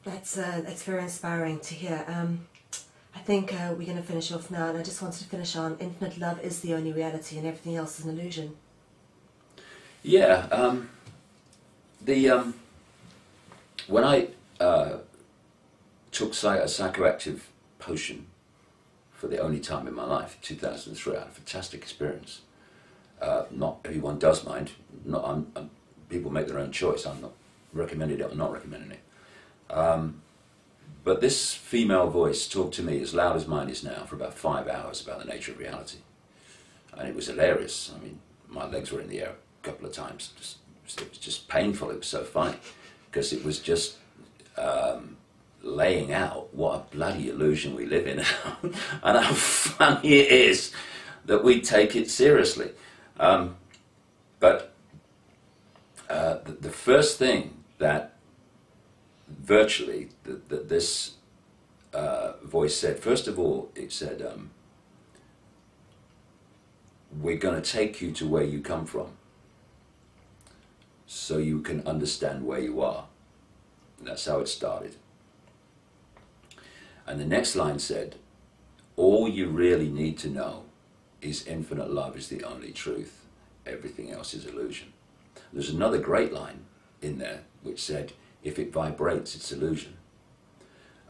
That's very inspiring to hear. I think we're going to finish off now, and I just wanted to finish on infinite love is the only reality, and everything else is an illusion. Yeah. When I took a psychoactive potion for the only time in my life, 2003, I had a fantastic experience. Not everyone does mind. People make their own choice. I'm not recommending it or not recommending it. But this female voice talked to me as loud as mine is now for about 5 hours about the nature of reality. And it was hilarious. I mean, my legs were in the air a couple of times. It was just painful. It was so funny because it was just laying out what a bloody illusion we live in and how funny it is that we take it seriously. But the first thing that virtually that this voice said, first of all, it said, we're going to take you to where you come from so you can understand where you are. And that's how it started. And the next line said, all you really need to know is infinite love is the only truth. Everything else is illusion. There's another great line in there which said, if it vibrates, it's illusion.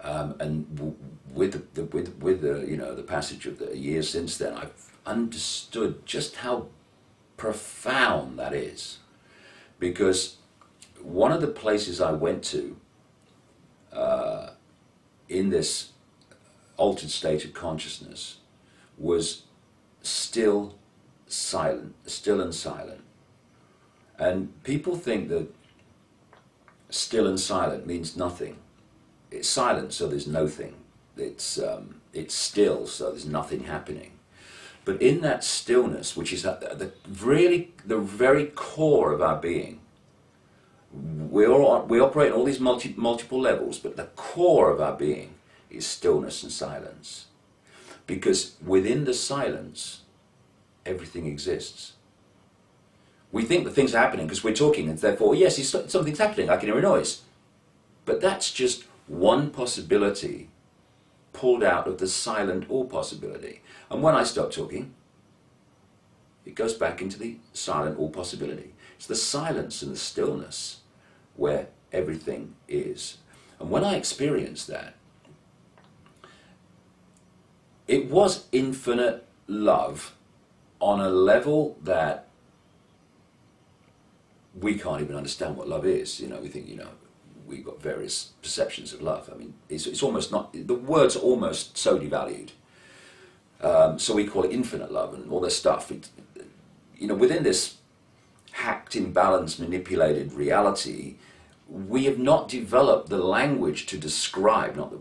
And with the passage of the years since then, I've understood just how profound that is. Because one of the places I went to in this altered state of consciousness was still and silent. And people think that still and silent means nothing. It's silent, so there's nothing. It's still, so there's nothing happening. But in that stillness, which is at the very core of our being, we operate on all these multiple levels, but the core of our being is stillness and silence. Because within the silence, everything exists. We think that things are happening because we're talking, and therefore, yes, something's happening, I can hear a noise. But that's just one possibility pulled out of the silent all possibility. And when I stop talking, it goes back into the silent all possibility. It's the silence and the stillness where everything is. And when I experienced that, it was infinite love on a level that we can't even understand what love is. You know, we think, we've got various perceptions of love. I mean, it's almost not, the word's almost so devalued. So we call it infinite love and all this stuff. Within this hacked, imbalanced, manipulated reality, we have not developed the language to describe, not the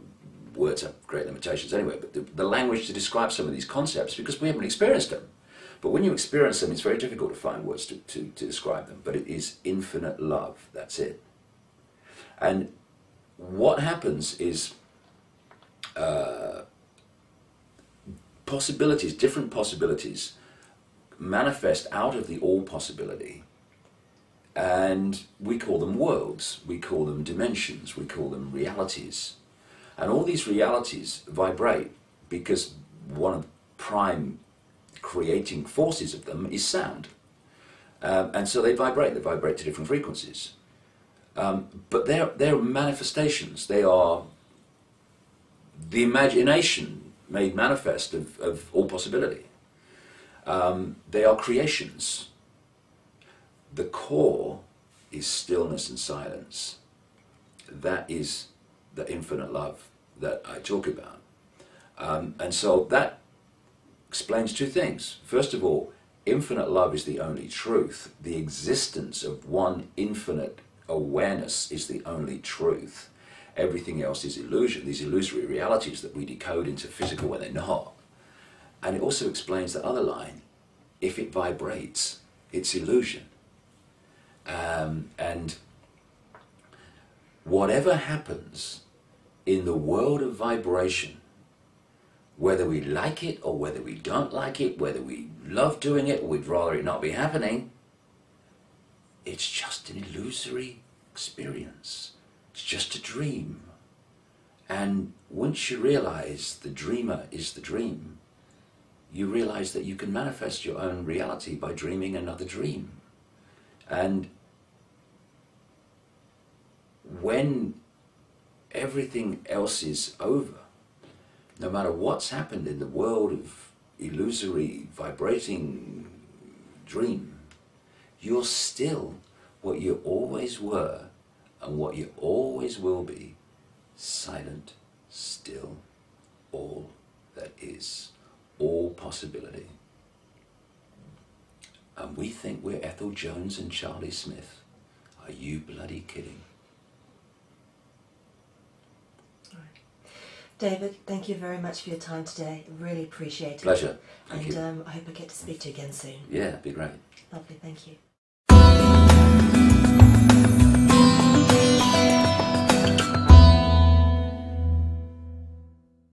words have great limitations anyway, but the language to describe some of these concepts because we haven't experienced them. But when you experience them, it's very difficult to find words to describe them. But it is infinite love, that's it. And what happens is different possibilities manifest out of the all possibility, and we call them worlds, we call them dimensions, we call them realities. And all these realities vibrate because one of the prime creating forces of them is sound. And so they vibrate to different frequencies. But they're manifestations. They are the imagination made manifest of all possibility. They are creations. The core is stillness and silence. That is the infinite love that I talk about. And so that explains two things. First of all, infinite love is the only truth. The existence of one infinite awareness is the only truth. Everything else is illusion, these illusory realities that we decode into physical when they're not. And it also explains the other line, if it vibrates, it's illusion. And whatever happens in the world of vibration, whether we like it or whether we don't like it, whether we love doing it or we'd rather it not be happening, it's just an illusory experience. It's just a dream. And once you realize the dreamer is the dream, you realize that you can manifest your own reality by dreaming another dream. And when everything else is over, no matter what's happened in the world of illusory, vibrating dream, you're still what you always were and what you always will be: silent, still, all that is, all possibility. And we think we're Ethel Jones and Charlie Smith. Are you bloody kidding? David, thank you very much for your time today. Really appreciate it. Pleasure. Thank you. And I hope I get to speak to you again soon. Yeah, it'd be great. Lovely, thank you.